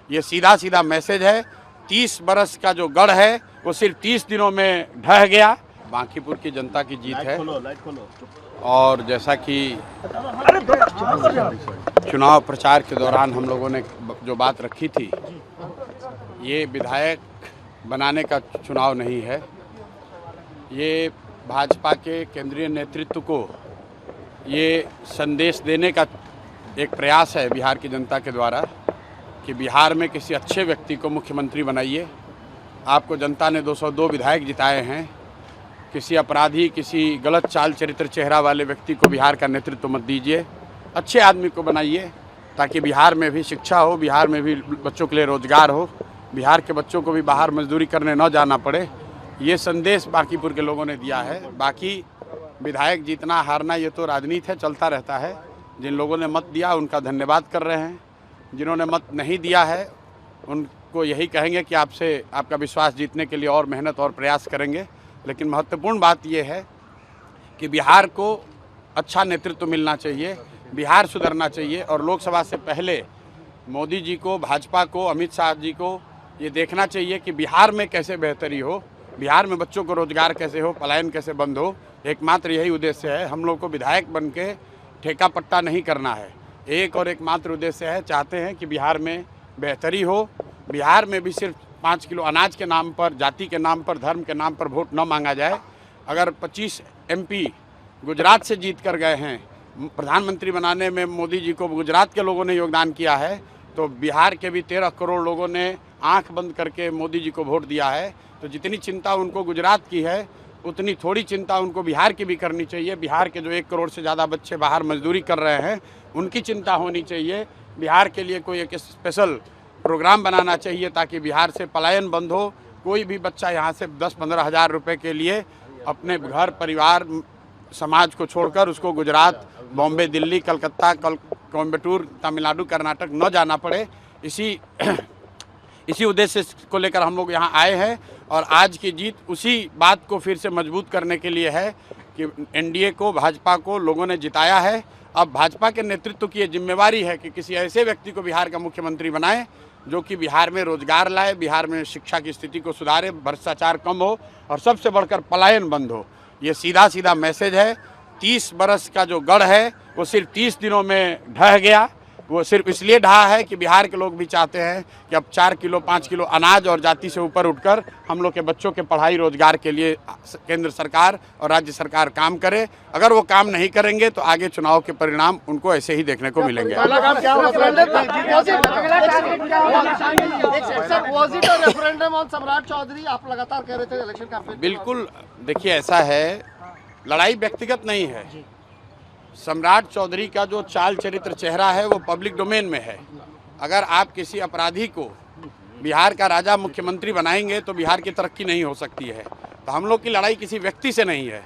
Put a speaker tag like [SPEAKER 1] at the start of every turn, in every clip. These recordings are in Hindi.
[SPEAKER 1] ये सीधा सीधा मैसेज है। 30 बरस का जो गढ़ है वो सिर्फ 30 दिनों में ढह गया। बांकीपुर की जनता की जीत है। और जैसा कि चुनाव प्रचार के दौरान हम लोगों ने जो बात रखी थी, ये विधायक बनाने का चुनाव नहीं है। ये भाजपा के केंद्रीय नेतृत्व को ये संदेश देने का एक प्रयास है बिहार की जनता के द्वारा कि बिहार में किसी अच्छे व्यक्ति को मुख्यमंत्री बनाइए। आपको जनता ने 202 विधायक जिताए हैं। किसी अपराधी, किसी गलत चाल चरित्र चेहरा वाले व्यक्ति को बिहार का नेतृत्व मत दीजिए। अच्छे आदमी को बनाइए ताकि बिहार में भी शिक्षा हो, बिहार में भी बच्चों के लिए रोजगार हो, बिहार के बच्चों को भी बाहर मजदूरी करने न जाना पड़े। ये संदेश बांकीपुर के लोगों ने दिया है। बाकी विधायक जीतना हारना ये तो राजनीति है, चलता रहता है। जिन लोगों ने मत दिया उनका धन्यवाद कर रहे हैं। जिन्होंने मत नहीं दिया है उनको यही कहेंगे कि आपसे आपका विश्वास जीतने के लिए और मेहनत और प्रयास करेंगे। लेकिन महत्वपूर्ण बात यह है कि बिहार को अच्छा नेतृत्व मिलना चाहिए, बिहार सुधरना चाहिए। और लोकसभा से पहले मोदी जी को, भाजपा को, अमित शाह जी को ये देखना चाहिए कि बिहार में कैसे बेहतरी हो, बिहार में बच्चों को रोजगार कैसे हो, पलायन कैसे बंद हो। एकमात्र यही उद्देश्य है। हम लोग को विधायक बन के ठेका पट्टा नहीं करना है। एक और एकमात्र उद्देश्य है, चाहते हैं कि बिहार में बेहतरी हो। बिहार में भी सिर्फ 5 किलो अनाज के नाम पर, जाति के नाम पर, धर्म के नाम पर वोट न मांगा जाए। अगर 25 MP गुजरात से जीत कर गए हैं, प्रधानमंत्री बनाने में मोदी जी को गुजरात के लोगों ने योगदान किया है, तो बिहार के भी 13 करोड़ लोगों ने आंख बंद करके मोदी जी को वोट दिया है। तो जितनी चिंता उनको गुजरात की है उतनी थोड़ी चिंता उनको बिहार की भी करनी चाहिए। बिहार के जो 1 करोड़ से ज़्यादा बच्चे बाहर मजदूरी कर रहे हैं उनकी चिंता होनी चाहिए। बिहार के लिए कोई एक स्पेशल प्रोग्राम बनाना चाहिए ताकि बिहार से पलायन बंद हो। कोई भी बच्चा यहाँ से 10-15 हज़ार रुपये के लिए अपने घर, परिवार, समाज को छोड़कर उसको गुजरात, बॉम्बे, दिल्ली, कलकत्ता, कोयम्बटूर, तमिलनाडु, कर्नाटक न जाना पड़े। इसी उद्देश्य को लेकर हम लोग यहाँ आए हैं। और आज की जीत उसी बात को फिर से मजबूत करने के लिए है कि NDA को, भाजपा को लोगों ने जिताया है। अब भाजपा के नेतृत्व की ये जिम्मेवारी है कि किसी ऐसे व्यक्ति को बिहार का मुख्यमंत्री बनाए जो कि बिहार में रोजगार लाए, बिहार में शिक्षा की स्थिति को सुधारे, भ्रष्टाचार कम हो और सबसे बढ़कर पलायन बंद हो। ये सीधा सीधा मैसेज है। 30 बरस का जो गढ़ है वो सिर्फ 30 दिनों में ढह गया। वो सिर्फ इसलिए ढहा है कि बिहार के लोग भी चाहते हैं कि अब 4 किलो 5 किलो अनाज और जाति से ऊपर उठकर हम लोग के बच्चों के पढ़ाई रोजगार के लिए केंद्र सरकार और राज्य सरकार काम करे। अगर वो काम नहीं करेंगे तो आगे चुनाव के परिणाम उनको ऐसे ही देखने को मिलेंगे। बिल्कुल, देखिए ऐसा है, लड़ाई व्यक्तिगत नहीं है। सम्राट चौधरी का जो चाल चरित्र चेहरा है वो पब्लिक डोमेन में है। अगर आप किसी अपराधी को बिहार का राजा मुख्यमंत्री बनाएंगे तो बिहार की तरक्की नहीं हो सकती है। तो हम लोग की लड़ाई किसी व्यक्ति से नहीं है।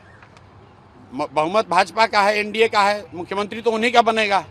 [SPEAKER 1] बहुमत भाजपा का है, NDA का है, मुख्यमंत्री तो उन्हीं का बनेगा।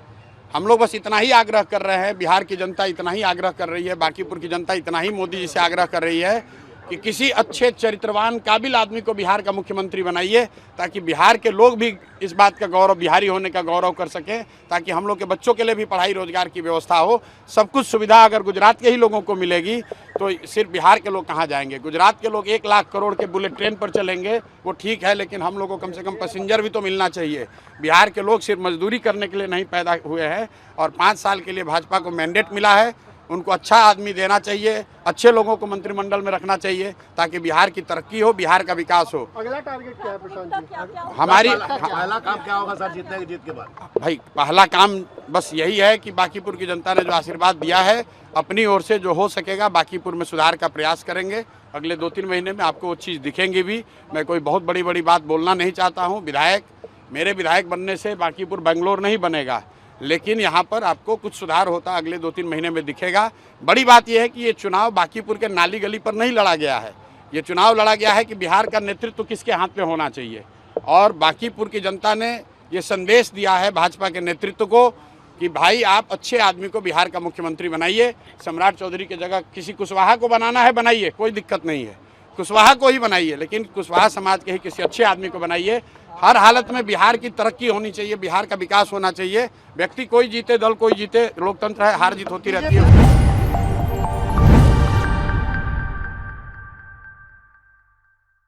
[SPEAKER 1] हम लोग बस इतना ही आग्रह कर रहे हैं, बिहार की जनता इतना ही आग्रह कर रही है, बांकीपुर की जनता इतना ही मोदी जी से आग्रह कर रही है कि किसी अच्छे चरित्रवान काबिल आदमी को बिहार का मुख्यमंत्री बनाइए ताकि बिहार के लोग भी इस बात का गौरव, बिहारी होने का गौरव कर सकें, ताकि हम लोग के बच्चों के लिए भी पढ़ाई रोजगार की व्यवस्था हो। सब कुछ सुविधा अगर गुजरात के ही लोगों को मिलेगी तो सिर्फ बिहार के लोग कहाँ जाएंगे। गुजरात के लोग 1 लाख करोड़ के बुलेट ट्रेन पर चलेंगे, वो ठीक है, लेकिन हम लोग को कम से कम पैसेंजर भी तो मिलना चाहिए। बिहार के लोग सिर्फ मजदूरी करने के लिए नहीं पैदा हुए हैं और 5 साल के लिए भाजपा को मैंडेट मिला है। उनको अच्छा आदमी देना चाहिए, अच्छे लोगों को मंत्रिमंडल में रखना चाहिए ताकि बिहार की तरक्की हो, बिहार का विकास हो।
[SPEAKER 2] अगला टारगेट क्या है प्रशांत जी?
[SPEAKER 1] हमारी
[SPEAKER 3] पहला काम क्या होगा सर जीत के बाद?
[SPEAKER 1] भाई पहला काम बस यही है कि बांकीपुर की जनता ने जो आशीर्वाद दिया है, अपनी ओर से जो हो सकेगा बांकीपुर में सुधार का प्रयास करेंगे। अगले 2-3 महीने में आपको वो चीज़ दिखेंगी भी। मैं कोई बहुत बड़ी बात बोलना नहीं चाहता हूँ। मेरे विधायक बनने से बांकीपुर बेंगलोर नहीं बनेगा, लेकिन यहाँ पर आपको कुछ सुधार होता अगले 2-3 महीने में दिखेगा। बड़ी बात यह है कि ये चुनाव बांकीपुर के नाली गली पर नहीं लड़ा गया है। ये चुनाव लड़ा गया है कि बिहार का नेतृत्व किसके हाथ में होना चाहिए। और बांकीपुर की जनता ने ये संदेश दिया है भाजपा के नेतृत्व को कि भाई आप अच्छे आदमी को बिहार का मुख्यमंत्री बनाइए। सम्राट चौधरी की जगह किसी कुशवाहा को बनाना है, बनाइए, कोई दिक्कत नहीं है, कुशवाहा को ही बनाइए, लेकिन कुशवाहा समाज के ही किसी अच्छे आदमी को बनाइए। हर हालत में बिहार की तरक्की होनी चाहिए, बिहार का विकास होना चाहिए। व्यक्ति कोई जीते, दल कोई जीते, लोकतंत्र है, हार जीत होती रहती है।